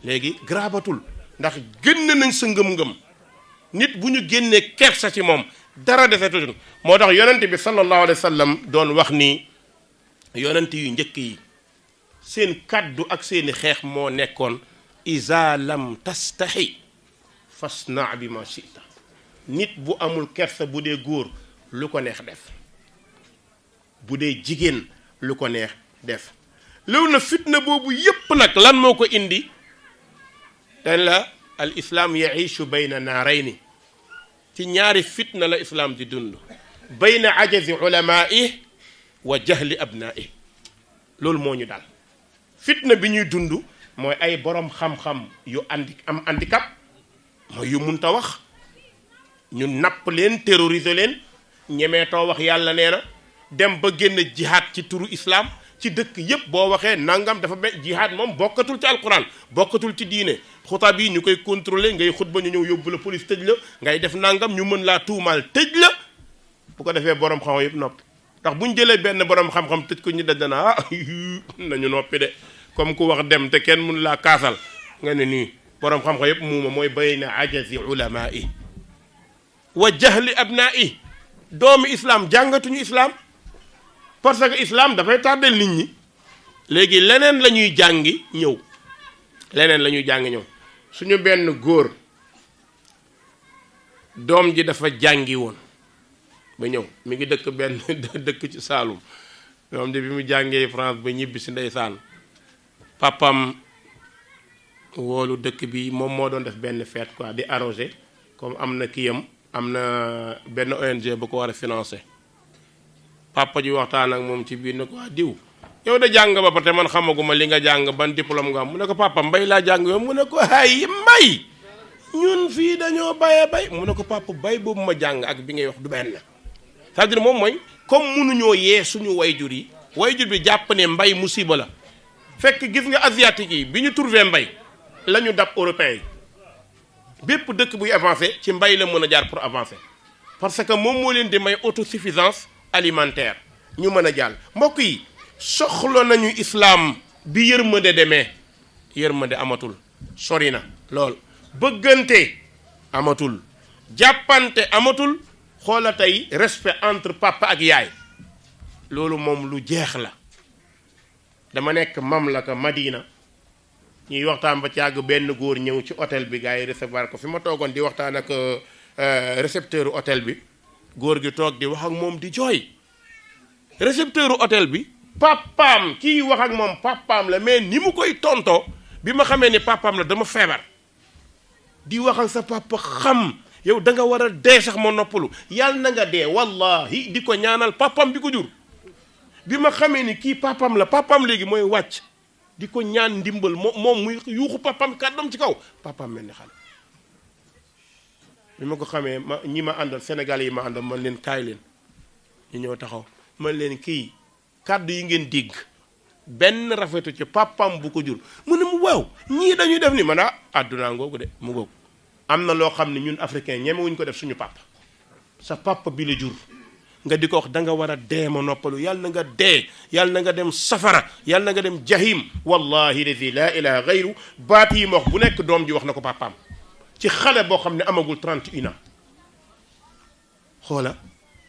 léegi graabatul ndax génn nañ sa ngëm-ngëm nit bu ñu génnee kersa ci moom dara defetuñu moo tax yonent bi sallallahu alayhi wa sallam doon wax ni yonent yu njëkk yi seen kaddu ak seeni xeex moo nekkoon iza lam tastahi fasna bi ma shita nit bu amul kersa bu dee góor lu ko neex def bu dee jigéen lu ko neex def loolu na fitna boobu yépp nag lan moo ko indi dañ la al islam yaishu bayna naarayni ci ñaari fitna la islam di dund bayna ajazi ulamaa'i wa jahli abnaa'i loolu moo ñu dal fitna bi ñuy dund mooy ay borom xam-xam yu am handicap mooy yu munta wax ñu napp leen terroriser leen ñemeetoo wax yàlla nee na dem ba génn jihaad ci turu islam ci dëkk yépp boo waxee nangam dafa mel jihaad moom bokkatul ci alquran bokkatul ci diine xutaab yi ñu koy contrôler ngay xutba ñu ñëw yóbbu la police tëj la ngay def nangam ñu mën laa tuumaal tëj la bu ko defee borom xam-xam yëpp noppi ndax bu ñu jëlee benn borom xam-xam tëj ko ñu daj dana nañu noppi de comme ku wax dem te kenn mënu laa kaasal nga ne nii borom xam-xam yëpp muuma mooy bayna ajazi ulamaa yi wa jahli abnaa yi doomi islam jàngatuñu islam parce que islam dafay tardel nit ñi léegi leneen la ñuy jàngi ñëw leneen la ñuy jàngi ñëw suñu benn góor doom ji dafa jàngi woon ba ñëw mi ngi dëkk benn dëkk ci Saalum doom ji bi mu jàngee France ba ñibbi si ndeysaan papam woolu dëkk bi moom moo doon def benn fête quoi di arrosé comme am na kiyam am na benn ONG bu ko war a financé papa ji waxtaan ak moom ci biir ne ko waa diw yow da jàng ba pare man xamaguma li nga jàng ban diplôme nga am mu ne ko papa mbay laa jàng yow mu ne ko ay mbay ñun fii dañoo bayee bay mu ne ko papa bay boobu ma jàng ak bi ngay wax du benn c'est-à-dire moom mooy comme mënuñoo yee suñu wayjur yi wayjur bi jàpp ne mbay musiba la fekk gis nga asiatique yi bi ñu trouvé mbay la ñu dab européen yi bépp dëkk buy avancé ci mbay la mën a jaar pour avancer parce que moom moo leen di may autosuffisance alimentaire ñu mën a jàll mbokk yi soxla nañu islam bi yërmande demee yërmande amatul sori na lool bëggante amatul jàppante amatul xoola tey respect entre papa ak yaay loolu moom lu jeex la dama nekk mamlaka Madina ñuy waxtaan ba ci àgg benn góor ñëw ci hôtel bi gars yi recevoir ko fi ma toogoon di waxtaan ak récepteur hôtel bi góor gi toog di wax ak moom di jooy récepteur hôtel bi papaam kii wax ak moom papaam la mais ni mu koy tontoo bi ma xamee ni papaam la dama feebar di wax ak sa papa xam yow da nga war a dee sax ma noppalu yàlla na nga dee wallahi di ko ñaanal papaam bi ko jur bi ma xamee ni kii papaam la papaam léegi mooy wàcc di ko ñaan ndimbal moom muy yuuxu papaam kàddam ci kaw papaam mel ni xale bi ma ko xamee ma ñi ma àndal Sénégal yi ma àndal man leen kaay leen ñu ñëw taxaw man leen kii kàddu yi ngeen dégg benn rafetu ci papaam bu ko jur mu ne mu waaw ñii dañuy def ni man àddunaa ngoogu de mu googu am na loo xam ne ñun africain ñemewuñ ko def suñu papa sa papa bi la jur nga di ko wax da nga war a dee ma noppalu yàlla na nga dee yàlla na nga dem safara yàlla na nga dem jahim wallahi lazi la ilaha gayru baat yi ma wax bu nekk doom ji wax na ko papaam ci xale boo xam ne amagul 31 ans xoola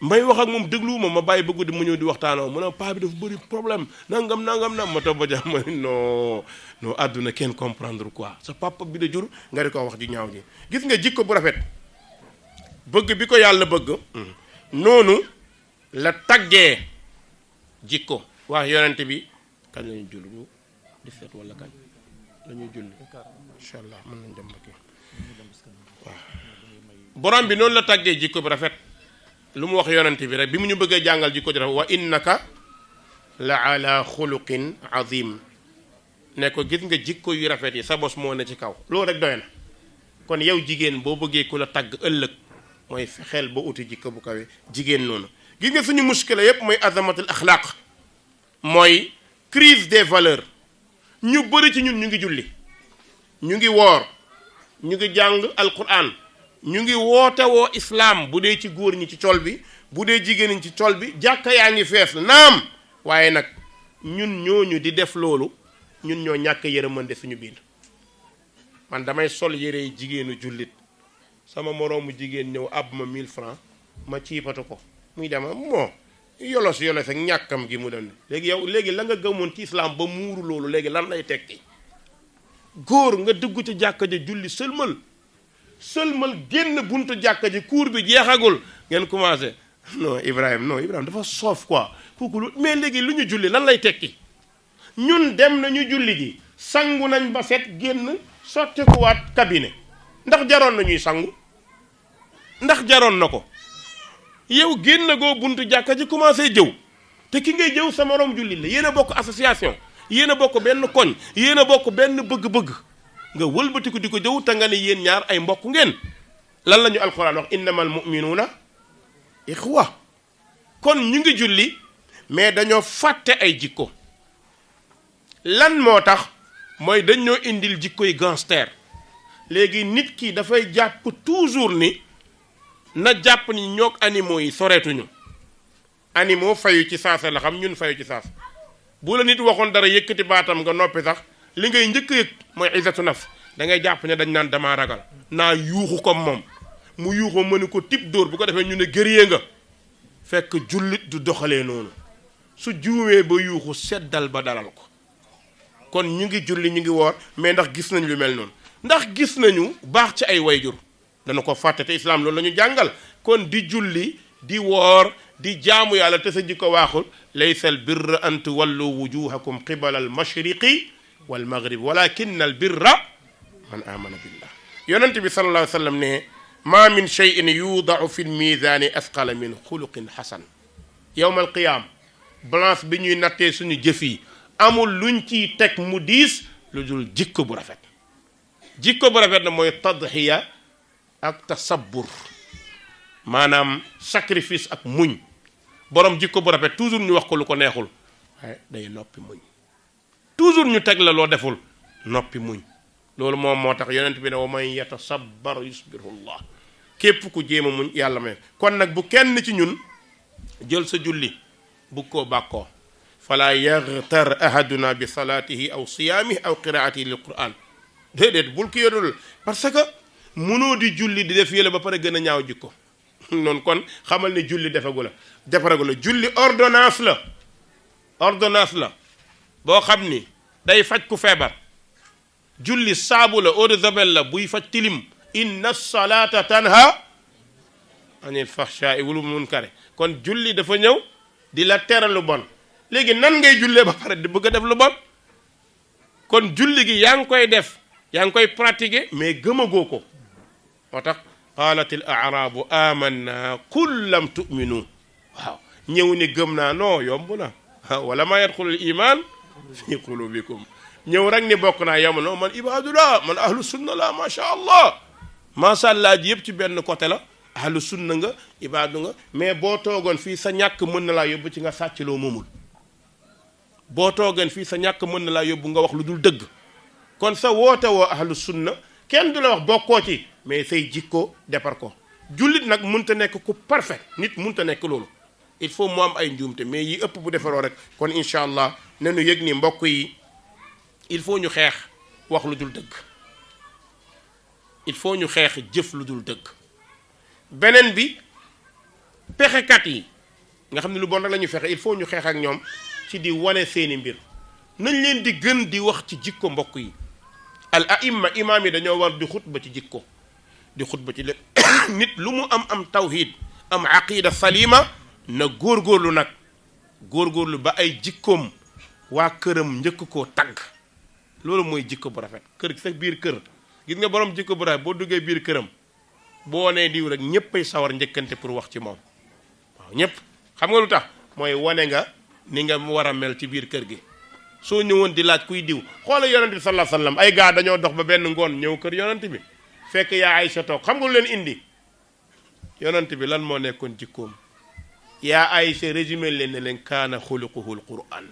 may wax ak moom dégluwuma ma bàyyi ba guddi mu ñëw di waxtaanoo mu ne paa bi dafa bëri problème nangam ma toog ba jàmm ma non àdduna kenn comprendre quoi sa papa bi da jur nga di ko wax ji ñaaw ji gis nga jikko bu rafet bëgg bi ko yàlla bëgg noonu la taggee jikko wax yonent bi kañ la ñuy julli ñu 17 wala kañ la ñuy julli incha allah mën nañ dem ba kii waaw borom bi noonu la taggee jikko bu rafet lu mu wax yonent bi rek bi mu ñu bëggee jàngal jikko ju rafet wa innaka la ala xuluqin azim ne ko gis nga jikko yu rafet yi sa bos moo ne ci kaw loolu rek doy na kon yow jigéen boo bëggee ku la tagg ëllëg mooy fexeel ba uti jikko bu kawe jigéen noonu gis nga suñu muskila yépp mooy azamatul axlaaq mooy crise des valeurs ñu bëri ci ñun ñu ngi julli ñu ngi woor ñu ngi jàng alquran ñu ngi woote woo islam bu dee ci góor ñi ci col bi bu dee jigéen ñi ci col bi jàkka yaa ngi fees naam waaye nag ñun ñooñu di def loolu ñun ñoo ñàkk yërëmande suñu biir man damay sol yére jigéenu jullit sama moroomu jigéen ñëw àbb ma 1000 francs ma ciipatu ko muy dema moo yolos ak ñàkkam gi mu dem léegi yow léegi la nga gëmoon ci islam ba muuru loolu léegi lan lay tekki góor nga dugg ci jàkka ji julli sëlmal génn buntu jàkka ji cours bi jeexagul ngeen commencé non Ibrahima dafa soof quoi kooku mais léegi lu ñu julli lan lay tekki ñun dem nañu julli ji sangu nañ ba set génn sottikuwaat cabinet ndax jaroon na ñuy sangu ndax jaroon na ko yow génn goo buntu jàkka ji commencé jëw te ki ngay jëw sa morom julli la yéen a bokk association yéen a bokk benn koñ yéen a bokk benn bëgg-bëgg nga wëlbatiku di ko jëw te nga ne yéen ñaar ay mbokk ngeen lan la ñu alxuraan wax innamal muminuuna ixwa kon ñu ngi julli mais dañoo fàtte ay jikko. lan moo tax mooy dañoo indil jikkoy gangster. léegi nit ki dafay jàpp toujours ni na jàpp ni ñoog animaux yi soreetuñu. animaux fayu ci saasa la xam, ñun fayu ci saas. bu la nit waxoon dara yëkkati baatam nga noppi sax li ngay njëkk yëg mooy izzatu nafs. da ngay jàpp ne dañ naan damaa ragal naa yuuxu comme moom mu yuuxu mënu ko tip dóor bu ko defee ñu ne gëree nga. fekk jullit du doxalee noonu su juumee ba yuuxu seddal ba dalal ko. kon ñu ngi julli ñu ngi woor mais ndax gis nañ lu mel noonu, ndax gis nañu baax ci ay wayjur. dana ko fàtte te islaam loolu la ñu jàngal. kon di julli di woor di jaamu yàlla te sa jikko waaxul. laysa al birra an tuwallu wujuhakum qibala al mashriqi wal maghrib walakin al birra man amana billah. yonent bi sallallahu alayhi wa sallam ne ma min cheyin yuudau fi lmisaani asqala min xuluqin xasan. yowma alqiyaama balance bi ñuy nattee suñu jëf yi amul luñ ciy teg mu diis lu dul jikko bu rafet. jikko bu rafet na mooy tadxiya ak tasabbur, maanaam sacrifice ak muñ. borom jikko bu rafet toujours ñu wax ko lu ko neexul waaye day noppi muñ. toujours ñu teg la loo deful noppi muñ. loolu moom moo tax yonent bi ne wa man yatasabbar yusbirullah. képp ku jéem a muñ yàlla may. kon nag bu kenn ci ñun jël sa julli bu koo bàkkoo. fala yaghtar ahaduna bi salaatihi aw siyaamihi aw qiraatihi lil quran. déedéet bul ki yodul parce que mënoo di julli di def yële ba pare gën a ñaaw jikko. noonu kon xamal ne julli defagu la julli ordonnance la. ordonnance la boo xam ni day faj ku feebar. julli saabu la eau de javel la buy faj tilim. inna salata tanha anil fahsha'i wal munkari. kon julli dafa ñëw di la tere lu bon. léegi nan ngay jullee ba pare di bëgg a def lu bon. kon julli gi yaa ngi koy def yaa ngi koy pratiquer mais gëmagoo ko. moo tax qaalat al a'raabu amanna qul lam tu'minu. waaw ñëw ni gëm naa non yomb na. wala ma yadxulu al iman fi qulubikum. ñëw rek ni bokk naa yomb non man ibadullah man ahlu sunna la macha allah. macha allah ji yëpp ci benn côté la. ahlu sunna nga ibaadu nga mais boo toogoon fii sa ñàkk mën na laa yóbbu ci nga sàcc loo moomul. boo toogoon fii sa ñàkk mën na laa yóbbu nga wax lu dul dëgg. kon sa woote woo ahlu sunna kenn du la wax bokkoo ci mais say jikko defar ko. jullit nag mënta nekk ku parfait nit mënta nekk loolu. il faut mu am ay njuumte mais yi ëpp bu defaroo rek kon incha allah ne nu yëg ni mbokk yi il faut ñu xeex wax lu dul dëgg. il faut ñu xeex jëf lu dul dëgg. beneen bi pexekat yi nga xam ne lu bon rek la ñu fexe il faut ñu xeex ak ñoom ci di wane seeni mbir. nañ leen di gën di wax ci jikko mbokk yi. al aimma imaam yi dañoo war di xutba ci jikko di xutba ci lépp. nit lu mu am tawhid am aqida salima na góorgóorlu nag góorgóorlu ba ay jikkoom waa këram njëkk koo tagg. loolu mooy jikko bu rafet. kër sa biir kër gis nga borom jikko bu rafet boo duggee biir këram boo nee diw rek ñëppay sawar njëkkante pour wax ci moom. waaw ñëpp xam nga lu tax mooy wane nga ni nga war a mel ci biir kër gi. soo ñëwoon di laaj kuy diw xoola yonent bi sallallahu alayhi wasallam ay gaa dañoo dox ba benn ngoon ñëw kër yonent bi fekk yaa Aysa toog xam nga lu leen indi. yonent bi lan moo nekkoon jikkoom. yaa Aysa résumé leen ne leen kaana xuluquhul quran.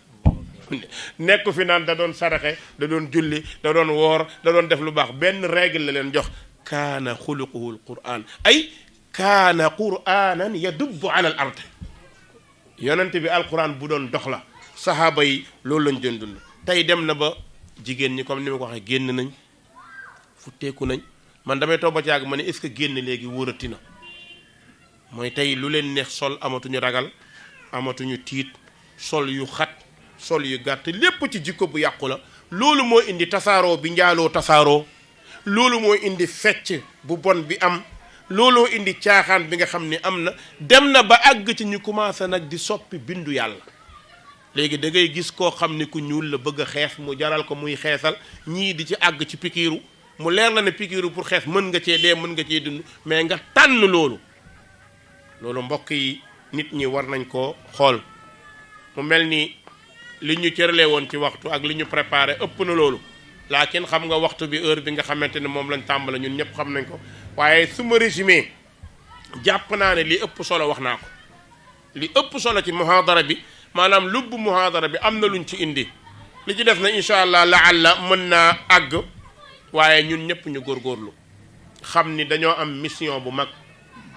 nekk fi naan da doon saraxe da doon julli da doon woor da doon def lu baax benn règle la leen jox. kaana xuluquhul quran ay kaana quranan yadubbu ala al ard. yonent bi alquran bu doon dox la. saxaaba yi loolu lañ doon dund. tey dem na ba jigéen ñi comme ni ma ko waxee génn nañ futteeku nañ man damay toog ba ci yàgg ma ne est-ce que génn léegi wóorati na. mooy tey lu leen neex sol amatuñu ragal amatuñu tiit sol yu xat sol yu gàtt lépp ci jikko bu yàqu la. loolu moo indi tasaaroo bi njaaloo tasaaroo. loolu moo indi fecc bu bon bi am. looloo indi caaxaan bi nga xam ni am na. dem na ba àgg ci ñu commencé nag di soppi bindu yàlla. léegi da ngay gis koo xam ni ku ñuul la bëgg a xees mu jaral ko muy xeesal ñii di ci àgg ci pikiiru mu leer la ne pikiiru pour xees mën nga cee dee mën nga cee dund mais nga tànn loolu. loolu mbokk yi nit ñi war nañ koo xool mu mel ni li ñu cëralee woon ci waxtu ak li ñu préparé ëpp na loolu. laakin xam nga waxtu bi heure bi nga xamante ne moom lañ tàmbale ñun ñëpp xam nañ ko waaye su ma résumé jàpp naa ne li ëpp solo wax naa ko. li ëpp solo ci muhaadara bi maanaam lubb muhaadara bi am na luñ ci indi li ci def na incha allah laalla mën naa àgg waaye ñun ñëpp ñu góorgóorlu xam ni dañoo am mission bu mag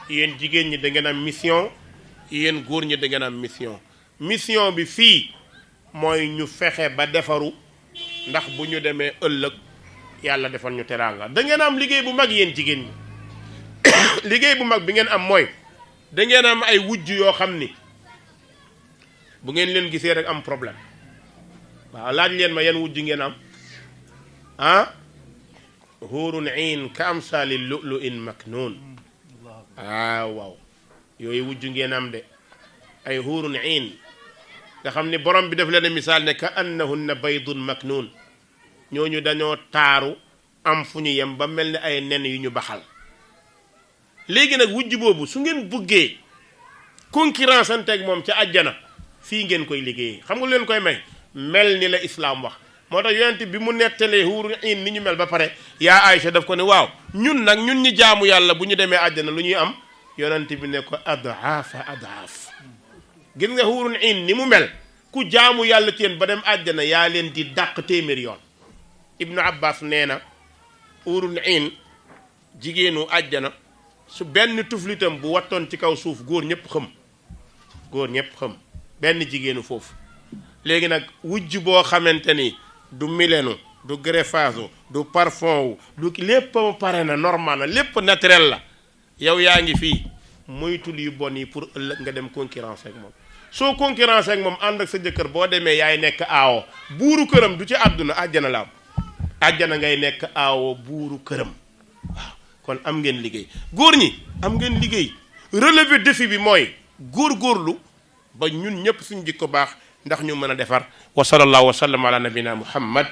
yéen jigéen ñi da ngeen am mission yéen góor ñi da ngeen am mission bi fii mooy ñu fexe ba defaru ndax bu ñu demee ëllëg yàlla defal ñu teraanga da ngeen am liggéey bu mag yéen jigéen ñi liggéey bu mag bi ngeen am mooy da ngeen am ay wujj yoo xam ni bu ngeen leen gisee rek am problème waaw laaj leen ma yan wujj ngeen am ah huurun iin ka amsaali lu'lu'in maknuun waaw yooyu wujj ngeen am de ay huurun iin nga xam ni borom bi daf leen misaal ne ka annahunna baydun maknuun ñooñu dañoo taaru am fu ñu yem ba mel ni ay nen yu ñu baxal léegi nag wujj boobu su ngeen buggee concurrence anteeg moom ca àjjana fii ngeen koy liggéeyee xam nga leen koy may mel ni la islaam wax moo tax yonent bi mu nettalee huurun iin ni ñu mel ba pare yaa Aïcha daf ko ne waaw ñun nag ñun ñi jaamu yàlla bu ñu demee àjjana lu ñuy am yonent bi ne ko adaafa adaaf gis nga huurun iin ni mu mel ku jaamu yàlla ci yéen ba dem àjjana yaa leen di dàq téeméer yoon ibnu abbas nee na huurun iin jigéenu àjjana su benn tuflitam bu wattoon ci kaw suuf góor ñëpp xam benn jigéenu foofu léegi nag wujj boo xamante ni du milenu du greffage du parfum wu du lépp pare na normal na lépp naturel la yow yaa ngi fii moytul yu bon yi pour ëllëg nga dem concurrence ak moom soo concurrence ak moom ànd ak sa jëkkër boo demee yaay nekk aawo buuru këram du ci àdduna àjjana la am àjjana ngay nekk aawo buuru këram waaw kon am ngeen liggéey góor ñi am ngeen liggéey relever défi bi mooy góorgóorlu ba ñun ñëpp suñu jikko baax ndax ñu mën a defar wa sallallahu wa sallam ala nabina muhammad